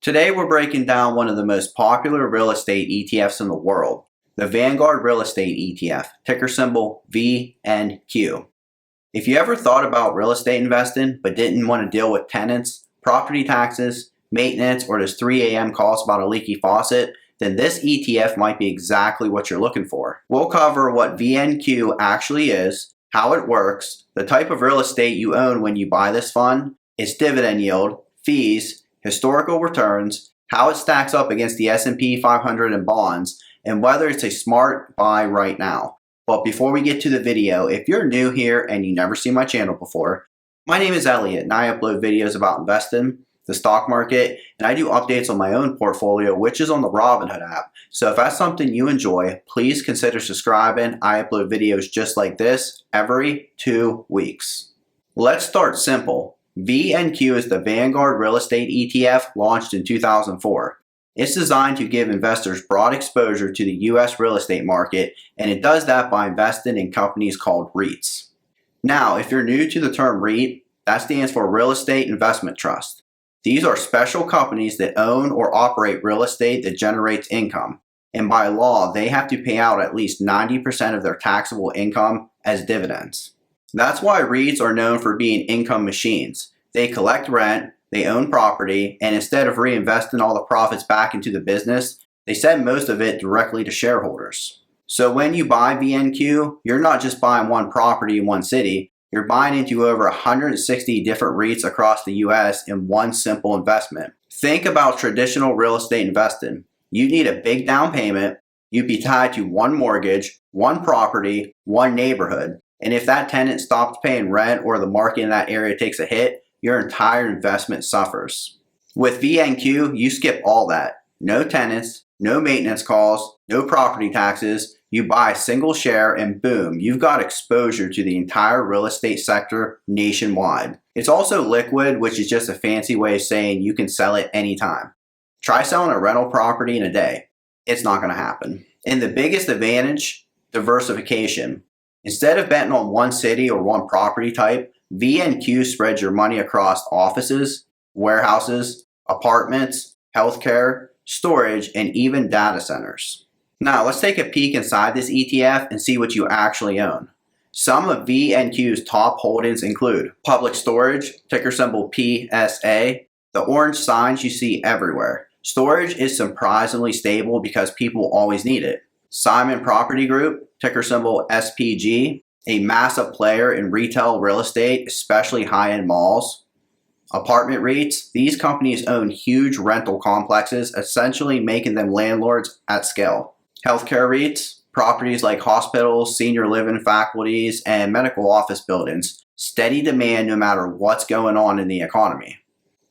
Today we're breaking down one of the most popular real estate ETFs in the world, the Vanguard Real Estate ETF, ticker symbol VNQ. If you ever thought about real estate investing but didn't want to deal with tenants, property taxes, maintenance, or those 3 a.m. calls about a leaky faucet, then this ETF might be exactly what you're looking for. We'll cover what VNQ actually is, how it works, the type of real estate you own when you buy this fund, its dividend yield, fees, historical returns, how it stacks up against the S&P 500 and bonds, and whether it's a smart buy right now. But before we get to the video, if you're new here and you never seen my channel before, my name is Elliot and I upload videos about investing, the stock market, and I do updates on my own portfolio, which is on the Robinhood app. So if that's something you enjoy, please consider subscribing. I upload videos just like this every 2 weeks. Let's start simple. VNQ is the Vanguard Real Estate ETF launched in 2004. It's designed to give investors broad exposure to the U.S. real estate market, and it does that by investing in companies called REITs. Now, if you're new to the term REIT, that stands for Real Estate Investment Trust. These are special companies that own or operate real estate that generates income, and by law, they have to pay out at least 90% of their taxable income as dividends. That's why REITs are known for being income machines. They collect rent, they own property, and instead of reinvesting all the profits back into the business, they send most of it directly to shareholders. So when you buy VNQ, you're not just buying one property in one city, you're buying into over 160 different REITs across the US in one simple investment. Think about traditional real estate investing. You need a big down payment, you'd be tied to one mortgage, one property, one neighborhood, and if that tenant stops paying rent or the market in that area takes a hit, your entire investment suffers. With VNQ, you skip all that. No tenants, no maintenance calls, no property taxes. You buy a single share and boom, you've got exposure to the entire real estate sector nationwide. It's also liquid, which is just a fancy way of saying you can sell it anytime. Try selling a rental property in a day. It's not going to happen. And the biggest advantage, diversification. Instead of betting on one city or one property type, VNQ spreads your money across offices, warehouses, apartments, healthcare, storage, and even data centers. Now let's take a peek inside this ETF and see what you actually own. Some of VNQ's top holdings include Public Storage, ticker symbol PSA, the orange signs you see everywhere. Storage is surprisingly stable because people always need it. Simon Property Group, ticker symbol SPG, a massive player in retail real estate, especially high-end malls. Apartment REITs, these companies own huge rental complexes, essentially making them landlords at scale. Healthcare REITs, properties like hospitals, senior living faculties, and medical office buildings. Steady demand no matter what's going on in the economy.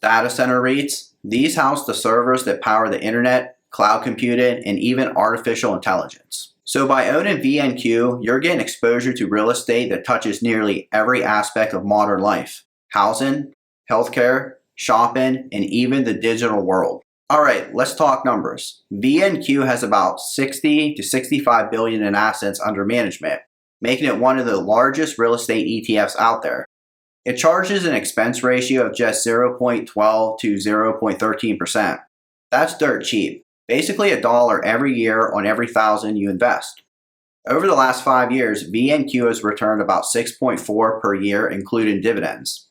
Data center REITs, these house the servers that power the internet, cloud computing, and even artificial intelligence. So by owning VNQ, you're getting exposure to real estate that touches nearly every aspect of modern life. Housing, healthcare, shopping, and even the digital world. Alright, let's talk numbers. VNQ has about 60 to 65 billion in assets under management, making it one of the largest real estate ETFs out there. It charges an expense ratio of just 0.12 to 0.13%. That's dirt cheap. Basically $1 every year on every $1,000 you invest. Over the last 5 years, VNQ has returned about 6.4 per year, including dividends.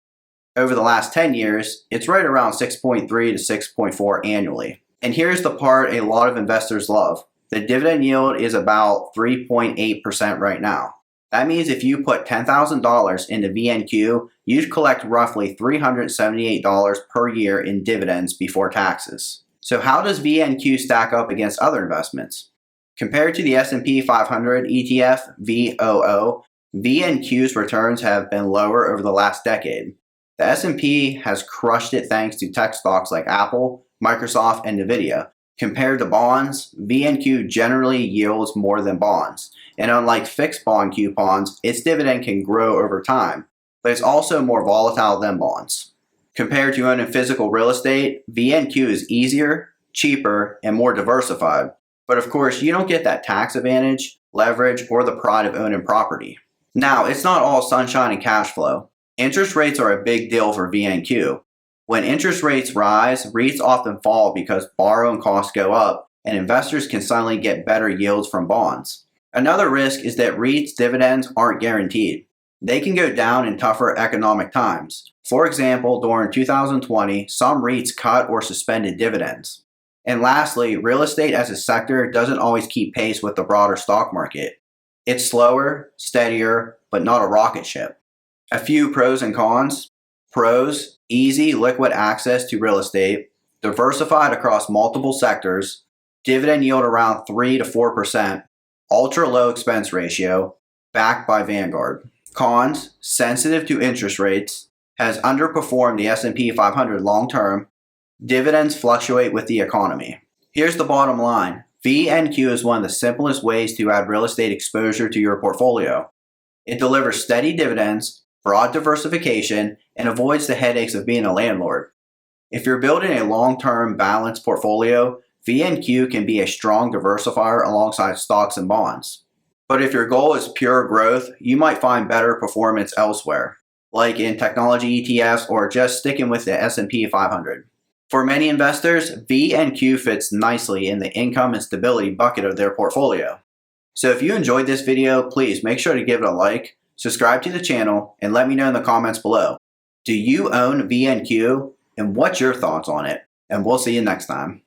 Over the last 10 years, it's right around 6.3 to 6.4 annually. And here's the part a lot of investors love. The dividend yield is about 3.8% right now. That means if you put $10,000 into VNQ, you'd collect roughly $378 per year in dividends before taxes. So how does VNQ stack up against other investments? Compared to the S&P 500 ETF, VOO, VNQ's returns have been lower over the last decade. The S&P has crushed it thanks to tech stocks like Apple, Microsoft, and Nvidia. Compared to bonds, VNQ generally yields more than bonds. And unlike fixed bond coupons, its dividend can grow over time, but it's also more volatile than bonds. Compared to owning physical real estate, VNQ is easier, cheaper, and more diversified. But of course, you don't get that tax advantage, leverage, or the pride of owning property. Now, it's not all sunshine and cash flow. Interest rates are a big deal for VNQ. When interest rates rise, REITs often fall because borrowing costs go up and investors can suddenly get better yields from bonds. Another risk is that REITs' dividends aren't guaranteed. They can go down in tougher economic times. For example, during 2020, some REITs cut or suspended dividends. And lastly, real estate as a sector doesn't always keep pace with the broader stock market. It's slower, steadier, but not a rocket ship. A few pros and cons. Pros: easy, liquid access to real estate, diversified across multiple sectors, dividend yield around 3 to 4%, ultra low expense ratio, backed by Vanguard. Cons: sensitive to interest rates, has underperformed the S&P 500 long term, dividends fluctuate with the economy. Here's the bottom line. VNQ is one of the simplest ways to add real estate exposure to your portfolio. It delivers steady dividends, broad diversification, and avoids the headaches of being a landlord. If you're building a long-term balanced portfolio, VNQ can be a strong diversifier alongside stocks and bonds. But if your goal is pure growth, you might find better performance elsewhere, like in technology ETFs or just sticking with the S&P 500. For many investors, VNQ fits nicely in the income and stability bucket of their portfolio. So if you enjoyed this video, please make sure to give it a like, subscribe to the channel, and let me know in the comments below. Do you own VNQ? And what's your thoughts on it? And we'll see you next time.